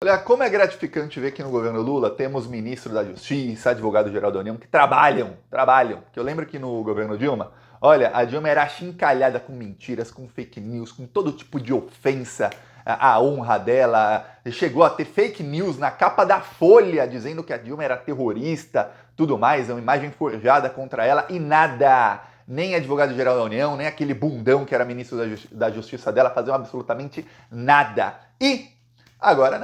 Olha, como é gratificante ver que no governo Lula temos ministro da Justiça, advogado-geral da União, que trabalham. Porque eu lembro que no governo Dilma, olha, a Dilma era achincalhada com mentiras, com fake news, com todo tipo de ofensa à honra dela. Chegou a ter fake news na capa da Folha, dizendo que a Dilma era terrorista, tudo mais, uma imagem forjada contra ela e nada. Nem advogado-geral da União, nem aquele bundão que era ministro da Justiça dela faziam absolutamente nada. E agora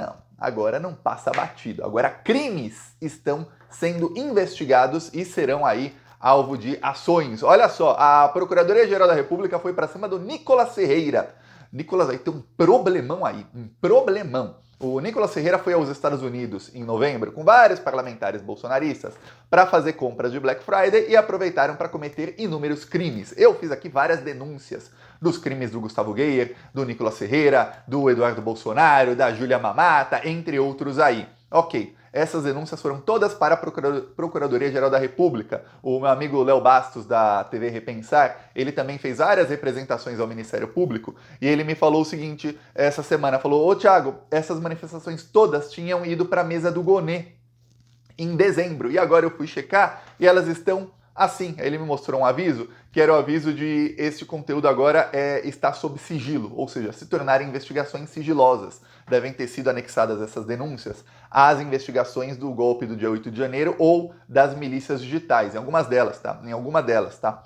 não passa batido. Agora crimes estão sendo investigados e serão aí alvo de ações. Olha só, a Procuradoria-Geral da República foi para cima do Nicolas Ferreira. Nicolas aí tem um problemão aí, um problemão. O Nicolas Ferreira foi aos Estados Unidos em novembro com vários parlamentares bolsonaristas para fazer compras de Black Friday e aproveitaram para cometer inúmeros crimes. Eu fiz aqui várias denúncias dos crimes do Gustavo Geyer, do Nicolas Ferreira, do Eduardo Bolsonaro, da Júlia Mamata, entre outros aí. Ok, essas denúncias foram todas para a Procuradoria-Geral da República. O meu amigo Léo Bastos, da TV Repensar, ele também fez várias representações ao Ministério Público e ele me falou o seguinte essa semana, falou, ô Thiago, essas manifestações todas tinham ido para a mesa do Gonê em dezembro e agora eu fui checar e elas estão assim. Ele me mostrou um aviso, que era o aviso de este conteúdo agora está sob sigilo, ou seja, se tornarem investigações sigilosas. Devem ter sido anexadas essas denúncias às investigações do golpe do dia 8 de janeiro ou das milícias digitais, em alguma delas, tá?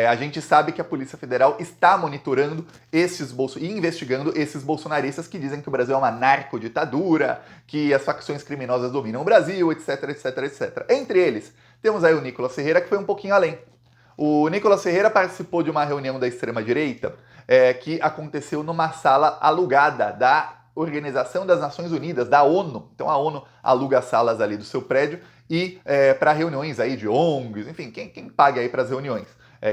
A gente sabe que a Polícia Federal está monitorando e investigando esses bolsonaristas que dizem que o Brasil é uma narcoditadura, que as facções criminosas dominam o Brasil, etc, etc, etc. Entre eles, temos aí o Nicolas Ferreira, que foi um pouquinho além. O Nicolas Ferreira participou de uma reunião da extrema-direita que aconteceu numa sala alugada da Organização das Nações Unidas, da ONU. Então a ONU aluga salas ali do seu prédio e para reuniões aí de ONGs, enfim, quem paga aí para as reuniões.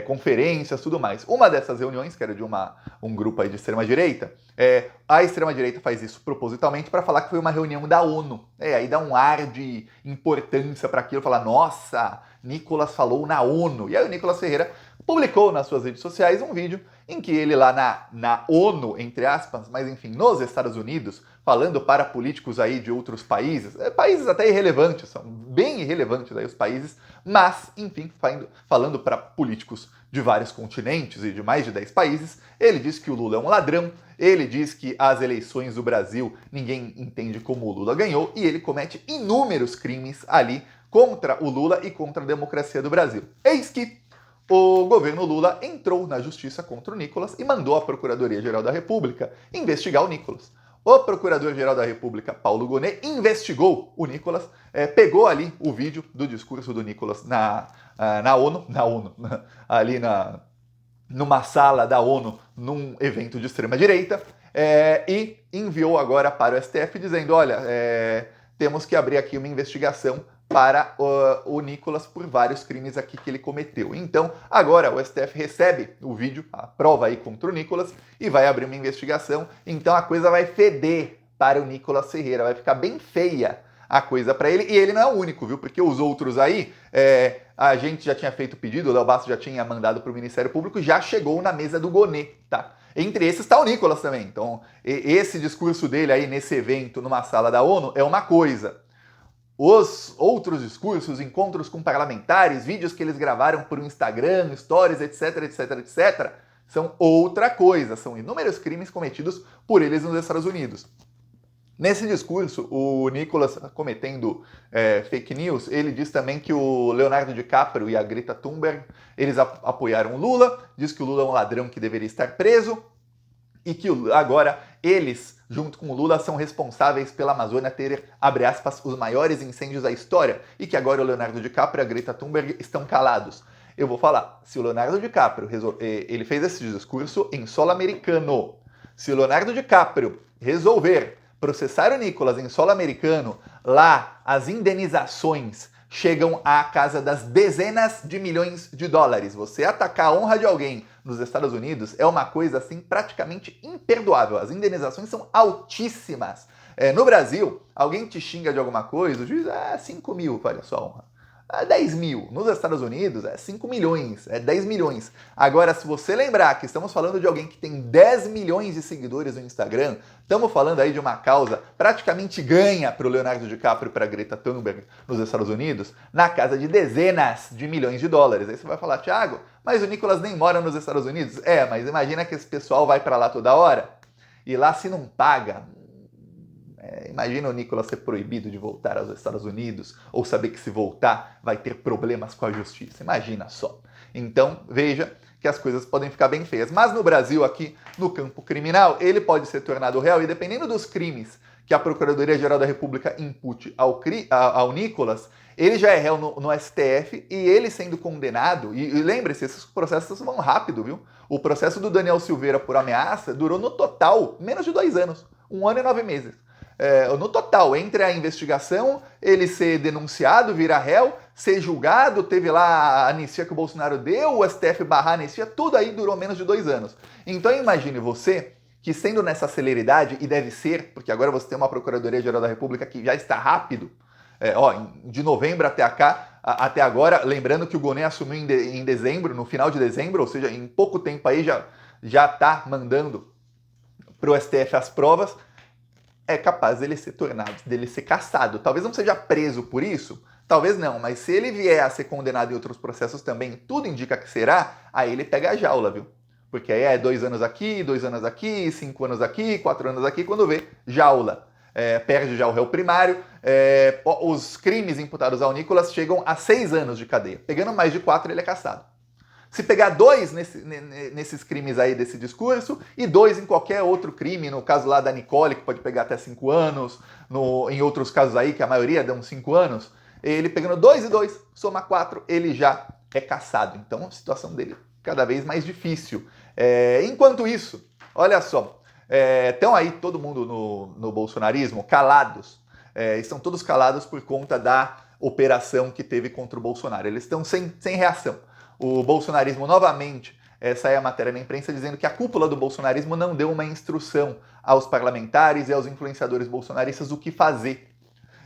Conferências, tudo mais. Uma dessas reuniões, que era de um grupo aí de extrema-direita, a extrema-direita faz isso propositalmente para falar que foi uma reunião da ONU. Aí dá um ar de importância para aquilo, falar, nossa, Nicolas falou na ONU. E aí o Nicolas Ferreira publicou nas suas redes sociais um vídeo em que ele lá na ONU, entre aspas, mas enfim, nos Estados Unidos, falando para políticos aí de outros países, países até irrelevantes, são bem irrelevantes aí os países, mas, enfim, falando para políticos de vários continentes e de mais de 10 países, ele diz que o Lula é um ladrão, ele diz que as eleições do Brasil ninguém entende como o Lula ganhou e ele comete inúmeros crimes ali contra o Lula e contra a democracia do Brasil. Eis que o governo Lula entrou na justiça contra o Nicolas e mandou a Procuradoria-Geral da República investigar o Nicolas. O Procurador-Geral da República, Paulo Gonet, investigou o Nicolas, pegou ali o vídeo do discurso do Nicolas na ONU, ali numa sala da ONU, num evento de extrema-direita, e enviou agora para o STF dizendo, olha, temos que abrir aqui uma investigação para o Nicolas por vários crimes aqui que ele cometeu. Então, agora o STF recebe o vídeo, a prova aí contra o Nicolas, e vai abrir uma investigação. Então a coisa vai feder para o Nicolas Ferreira, vai ficar bem feia a coisa para ele. E ele não é o único, viu? Porque os outros aí, a gente já tinha feito o pedido, o Léo Bastos já tinha mandado para o Ministério Público, já chegou na mesa do Gonê, tá? Entre esses está o Nicolas também. Então, esse discurso dele aí nesse evento, numa sala da ONU, é uma coisa. Os outros discursos, encontros com parlamentares, vídeos que eles gravaram por um Instagram, stories, etc, etc, etc, são outra coisa. São inúmeros crimes cometidos por eles nos Estados Unidos. Nesse discurso, o Nicolas, cometendo fake news, ele diz também que o Leonardo DiCaprio e a Greta Thunberg, eles apoiaram o Lula, diz que o Lula é um ladrão que deveria estar preso, e que agora eles, junto com o Lula, são responsáveis pela Amazônia ter, abre aspas, os maiores incêndios da história, e que agora o Leonardo DiCaprio e a Greta Thunberg estão calados. Eu vou falar, se o Leonardo DiCaprio, ele fez esse discurso em solo americano, se o Leonardo DiCaprio resolver processar o Nicolas em solo americano, lá as indenizações chegam à casa das dezenas de milhões de dólares. Você atacar a honra de alguém nos Estados Unidos é uma coisa assim praticamente imperdoável. As indenizações são altíssimas. No Brasil, alguém te xinga de alguma coisa, o juiz, 5 mil, vale a sua honra. É 10 mil. Nos Estados Unidos é 5 milhões, é 10 milhões. Agora, se você lembrar que estamos falando de alguém que tem 10 milhões de seguidores no Instagram, estamos falando aí de uma causa praticamente ganha para o Leonardo DiCaprio e para a Greta Thunberg nos Estados Unidos, na casa de dezenas de milhões de dólares. Aí você vai falar, Thiago, mas o Nicolas nem mora nos Estados Unidos? É, mas imagina que esse pessoal vai para lá toda hora e lá se não paga. Imagina o Nicolas ser proibido de voltar aos Estados Unidos ou saber que se voltar vai ter problemas com a justiça. Imagina só. Então, veja que as coisas podem ficar bem feias. Mas no Brasil, aqui no campo criminal, ele pode ser tornado réu e dependendo dos crimes que a Procuradoria-Geral da República impute ao Nicolas, ele já é réu no STF e ele sendo condenado, e lembre-se, esses processos vão rápido, viu? O processo do Daniel Silveira por ameaça durou no total menos de 2 anos, 1 ano e 9 meses. No total, entre a investigação, ele ser denunciado, virar réu, ser julgado, teve lá a anistia que o Bolsonaro deu, o STF barrar a anistia, tudo aí durou menos de 2 anos. Então imagine você que sendo nessa celeridade, e deve ser, porque agora você tem uma Procuradoria-Geral da República que já está rápido, de novembro até agora, lembrando que o Gonê assumiu em dezembro, no final de dezembro, ou seja, em pouco tempo aí já está mandando para o STF as provas, é capaz dele ser cassado. Talvez não seja preso por isso, talvez não, mas se ele vier a ser condenado em outros processos também, tudo indica que será, aí ele pega a jaula, viu? Porque aí é 2 anos aqui, 2 anos aqui, 5 anos aqui, 4 anos aqui, quando vê, jaula. Perde já o réu primário, os crimes imputados ao Nicolas chegam a 6 anos de cadeia. Pegando mais de 4, ele é cassado. Se pegar 2 nesses crimes aí desse discurso e 2 em qualquer outro crime, no caso lá da Nicole, que pode pegar até 5 anos, em outros casos aí, que a maioria dão 5 anos, ele pegando 2 e 2, soma 4, ele já é cassado. Então a situação dele cada vez mais difícil. Enquanto isso, olha só, estão aí todo mundo no bolsonarismo calados, estão todos calados por conta da operação que teve contra o Bolsonaro. Eles estão sem reação. O bolsonarismo novamente, saiu a matéria na imprensa dizendo que a cúpula do bolsonarismo não deu uma instrução aos parlamentares e aos influenciadores bolsonaristas o que fazer.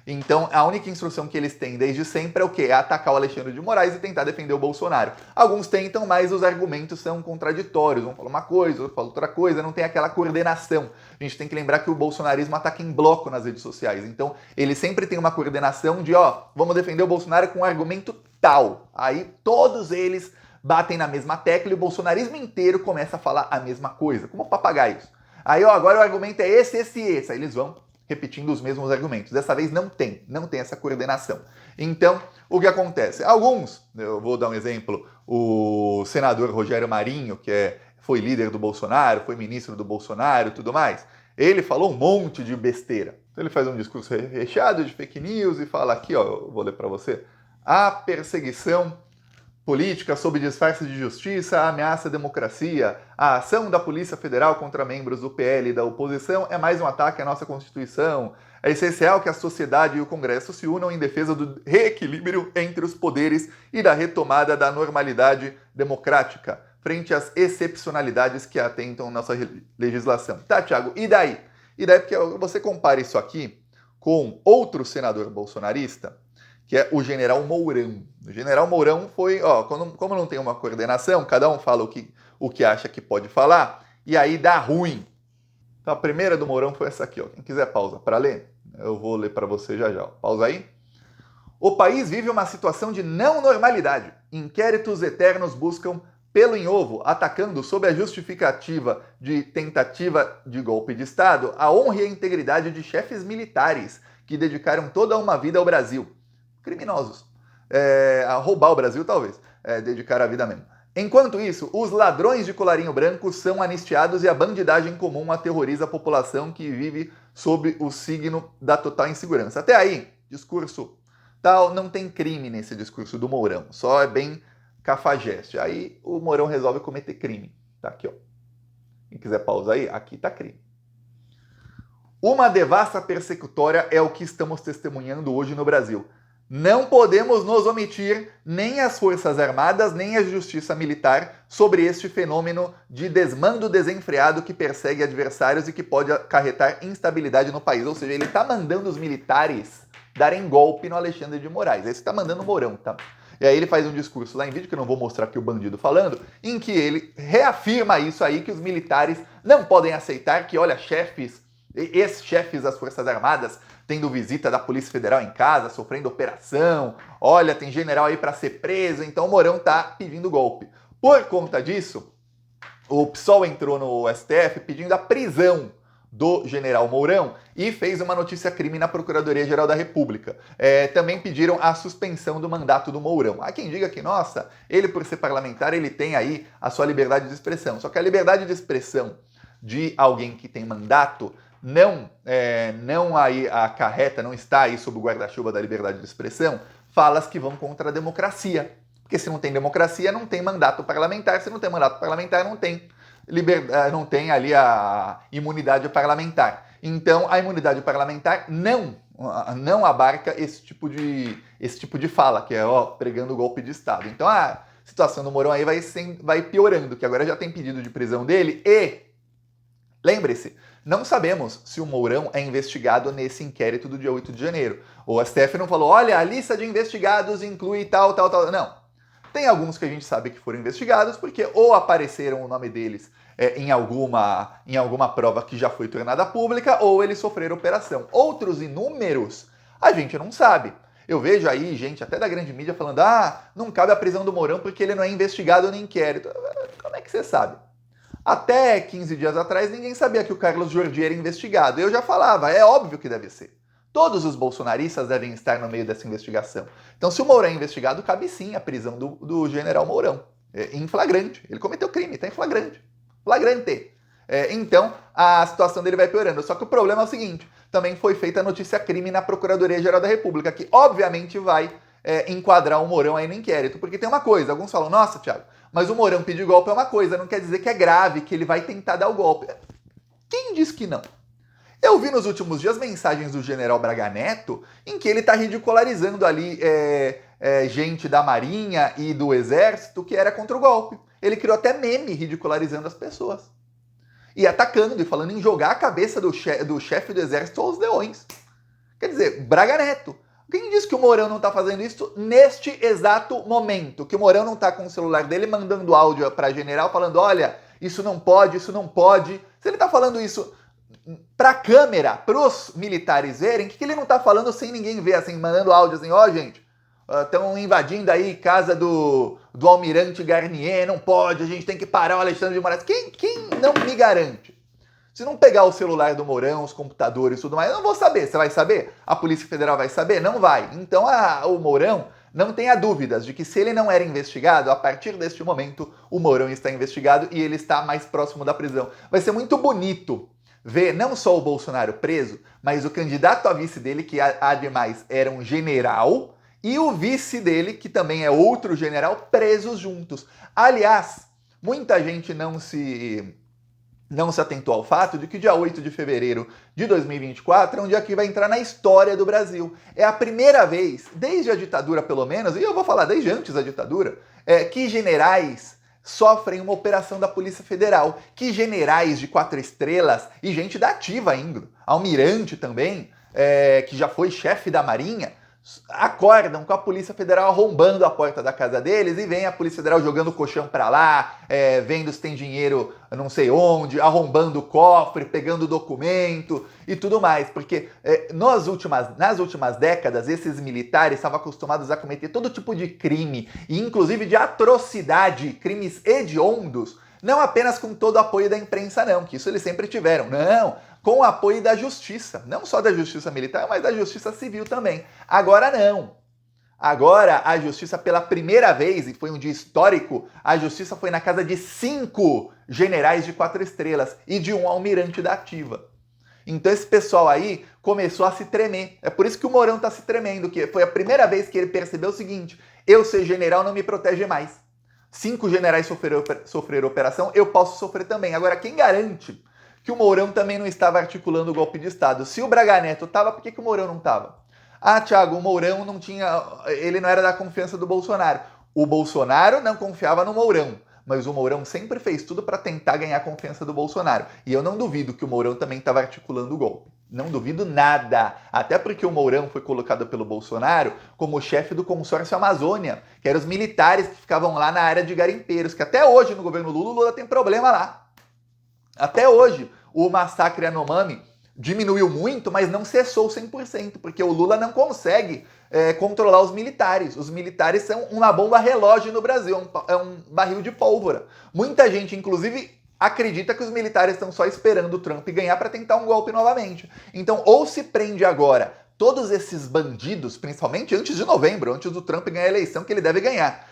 Então, a única instrução que eles têm desde sempre é o quê? É atacar o Alexandre de Moraes e tentar defender o Bolsonaro. Alguns tentam, mas os argumentos são contraditórios. Um fala uma coisa, outro fala outra coisa, não tem aquela coordenação. A gente tem que lembrar que o bolsonarismo ataca em bloco nas redes sociais. Então, ele sempre tem uma coordenação de, vamos defender o Bolsonaro com um argumento tal. Aí, todos eles batem na mesma tecla e o bolsonarismo inteiro começa a falar a mesma coisa, como papagaios. Aí, agora o argumento é esse. Aí eles vão repetindo os mesmos argumentos. Dessa vez não tem essa coordenação. Então, o que acontece? Alguns, eu vou dar um exemplo, o senador Rogério Marinho, que foi líder do Bolsonaro, foi ministro do Bolsonaro e tudo mais, ele falou um monte de besteira. Então ele faz um discurso recheado de fake news e fala aqui, eu vou ler para você, a perseguição política sob disfarce de justiça ameaça a democracia. A ação da Polícia Federal contra membros do PL e da oposição é mais um ataque à nossa Constituição. É essencial que a sociedade e o Congresso se unam em defesa do reequilíbrio entre os poderes e da retomada da normalidade democrática, frente às excepcionalidades que atentam nossa legislação. Tá, Thiago, e daí? E daí porque você compara isso aqui com outro senador bolsonarista, que é o General Mourão. O General Mourão foi, como não tem uma coordenação, cada um fala o que acha que pode falar, e aí dá ruim. Então a primeira do Mourão foi essa aqui, Quem quiser pausa para ler, eu vou ler para você já. Pausa aí. O país vive uma situação de não normalidade. Inquéritos eternos buscam pelo em ovo, atacando sob a justificativa de tentativa de golpe de Estado a honra e a integridade de chefes militares que dedicaram toda uma vida ao Brasil. Criminosos. A roubar o Brasil, talvez. Dedicar a vida mesmo. Enquanto isso, os ladrões de colarinho branco são anistiados e a bandidagem comum aterroriza a população que vive sob o signo da total insegurança. Até aí, discurso tal, não tem crime nesse discurso do Mourão. Só é bem cafajeste. Aí o Mourão resolve cometer crime. Tá aqui, Quem quiser pausa aí, aqui tá crime. Uma devassa persecutória é o que estamos testemunhando hoje no Brasil. Não podemos nos omitir, nem as Forças Armadas, nem a Justiça Militar, sobre este fenômeno de desmando desenfreado que persegue adversários e que pode acarretar instabilidade no país. Ou seja, ele está mandando os militares darem golpe no Alexandre de Moraes. Aí você tá mandando o Mourão, tá? E aí ele faz um discurso lá em vídeo, que eu não vou mostrar aqui o bandido falando, em que ele reafirma isso aí, que os militares não podem aceitar que, olha, ex-chefes das Forças Armadas tendo visita da Polícia Federal em casa, sofrendo operação, olha, tem general aí para ser preso, então o Mourão tá pedindo golpe. Por conta disso, o PSOL entrou no STF pedindo a prisão do general Mourão e fez uma notícia-crime na Procuradoria-Geral da República. Também pediram a suspensão do mandato do Mourão. Há quem diga que, nossa, ele por ser parlamentar, ele tem aí a sua liberdade de expressão. Só que a liberdade de expressão de alguém que tem mandato não aí acarreta, não está aí sob o guarda-chuva da liberdade de expressão, falas que vão contra a democracia. Porque se não tem democracia, não tem mandato parlamentar. Se não tem mandato parlamentar, não tem ali a imunidade parlamentar. Então, a imunidade parlamentar não abarca esse tipo de fala, que é pregando o golpe de Estado. Então, a situação do Mourão aí vai piorando, que agora já tem pedido de prisão dele e, lembre-se, não sabemos se o Mourão é investigado nesse inquérito do dia 8 de janeiro. O STF não falou, olha, a lista de investigados inclui tal. Não. Tem alguns que a gente sabe que foram investigados porque ou apareceram o nome deles em alguma prova que já foi tornada pública ou eles sofreram operação. Outros inúmeros a gente não sabe. Eu vejo aí gente até da grande mídia falando não cabe a prisão do Mourão porque ele não é investigado no inquérito. Como é que você sabe? Até 15 dias atrás ninguém sabia que o Carlos Jordi era investigado. Eu já falava, é óbvio que deve ser. Todos os bolsonaristas devem estar no meio dessa investigação. Então, se o Mourão é investigado, cabe sim a prisão do general Mourão. Em flagrante. Ele cometeu crime, está em flagrante. Flagrante. Então, a situação dele vai piorando. Só que o problema é o seguinte, também foi feita a notícia-crime na Procuradoria-Geral da República, que obviamente vai enquadrar o Mourão aí no inquérito. Porque tem uma coisa, alguns falam, nossa, Thiago, mas o Mourão pedir golpe é uma coisa, não quer dizer que é grave, que ele vai tentar dar o golpe. Quem diz que não? Eu vi nos últimos dias mensagens do general Braga Neto em que ele está ridicularizando ali gente da Marinha e do Exército que era contra o golpe. Ele criou até meme ridicularizando as pessoas. E atacando e falando em jogar a cabeça do chefe do Exército aos leões. Quer dizer, Braga Neto. Quem disse que o Mourão não está fazendo isso neste exato momento? Que o Mourão não está com o celular dele mandando áudio para general falando, olha, isso não pode. Se ele está falando isso para a câmera, para os militares verem, que ele não tá falando sem ninguém ver, assim, mandando áudio assim, gente, estão invadindo aí casa do almirante Garnier, não pode, a gente tem que parar o Alexandre de Moraes. Quem não me garante? Se não pegar o celular do Mourão, os computadores e tudo mais, eu não vou saber. Você vai saber? A Polícia Federal vai saber? Não vai. Então o Mourão não tenha dúvidas de que se ele não era investigado, a partir deste momento o Mourão está investigado e ele está mais próximo da prisão. Vai ser muito bonito ver não só o Bolsonaro preso, mas o candidato a vice dele, que ademais era um general, e o vice dele, que também é outro general, presos juntos. Aliás, muita gente não se atentou ao fato de que dia 8 de fevereiro de 2024 é um dia que vai entrar na história do Brasil. É a primeira vez, desde a ditadura pelo menos, e eu vou falar desde antes da ditadura, que generais sofrem uma operação da Polícia Federal, que generais de 4 estrelas e gente da ativa ainda, almirante também, que já foi chefe da Marinha, acordam com a Polícia Federal arrombando a porta da casa deles e vem a Polícia Federal jogando o colchão pra lá, vendo se tem dinheiro não sei onde, arrombando o cofre, pegando documento e tudo mais. Porque nas últimas décadas, esses militares estavam acostumados a cometer todo tipo de crime, e inclusive de atrocidade, crimes hediondos, não apenas com todo o apoio da imprensa não, que isso eles sempre tiveram, não, com o apoio da justiça, não só da justiça militar, mas da justiça civil também. Agora não. Agora a justiça pela primeira vez, e foi um dia histórico, a justiça foi na casa de 5 generais de 4 estrelas e de um almirante da ativa. Então esse pessoal aí começou a se tremer. É por isso que o Mourão está se tremendo, que foi a primeira vez que ele percebeu o seguinte, eu ser general não me protege mais. 5 generais sofreram operação, eu posso sofrer também. Agora, quem garante que o Mourão também não estava articulando o golpe de Estado? Se o Braga Neto estava, por que o Mourão não estava? Thiago, o Mourão ele não era da confiança do Bolsonaro. O Bolsonaro não confiava no Mourão, mas o Mourão sempre fez tudo para tentar ganhar a confiança do Bolsonaro. E eu não duvido que o Mourão também estava articulando o golpe. Não duvido nada. Até porque o Mourão foi colocado pelo Bolsonaro como chefe do consórcio Amazônia, que eram os militares que ficavam lá na área de garimpeiros, que até hoje no governo Lula, o Lula tem problema lá. Até hoje, o massacre Yanomami diminuiu muito, mas não cessou 100%, porque o Lula não consegue controlar os militares. Os militares são uma bomba relógio no Brasil, é um barril de pólvora. Muita gente, inclusive, acredita que os militares estão só esperando o Trump ganhar para tentar um golpe novamente. Então, ou se prende agora todos esses bandidos, principalmente antes de novembro, antes do Trump ganhar a eleição, que ele deve ganhar,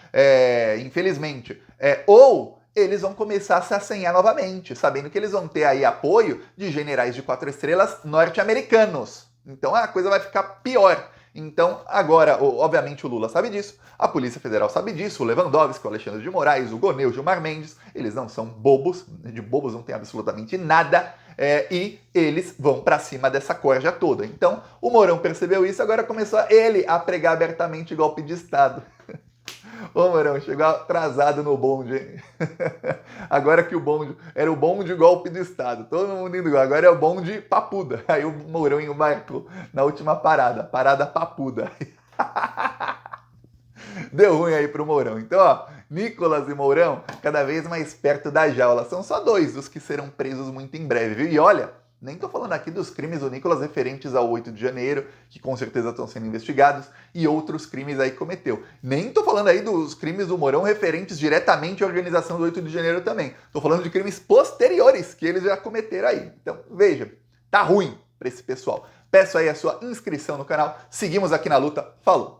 infelizmente, ou eles vão começar a se assanhar novamente, sabendo que eles vão ter aí apoio de generais de 4 estrelas norte-americanos. Então a coisa vai ficar pior. Então agora, obviamente o Lula sabe disso, a Polícia Federal sabe disso, o Lewandowski, o Alexandre de Moraes, o Gonê, o Gilmar Mendes, eles não são bobos, de bobos não tem absolutamente nada, e eles vão pra cima dessa corja toda. Então o Mourão percebeu isso, agora começou ele a pregar abertamente golpe de Estado. Ô, Mourão, chegou atrasado no bonde, hein? Agora que o bonde era o bonde golpe do Estado. Todo mundo indo igual. Agora é o bonde papuda. Aí o Mourão embarcou na última parada. Parada papuda. Deu ruim aí pro Mourão. Então, ó, Nicolas e Mourão cada vez mais perto da jaula. São só 2 dos que serão presos muito em breve, viu? E olha, nem tô falando aqui dos crimes do Nicolas referentes ao 8 de janeiro, que com certeza estão sendo investigados, e outros crimes aí que cometeu. Nem tô falando aí dos crimes do Mourão referentes diretamente à organização do 8 de janeiro também. Tô falando de crimes posteriores que eles já cometeram aí. Então, veja, tá ruim pra esse pessoal. Peço aí a sua inscrição no canal. Seguimos aqui na luta. Falou!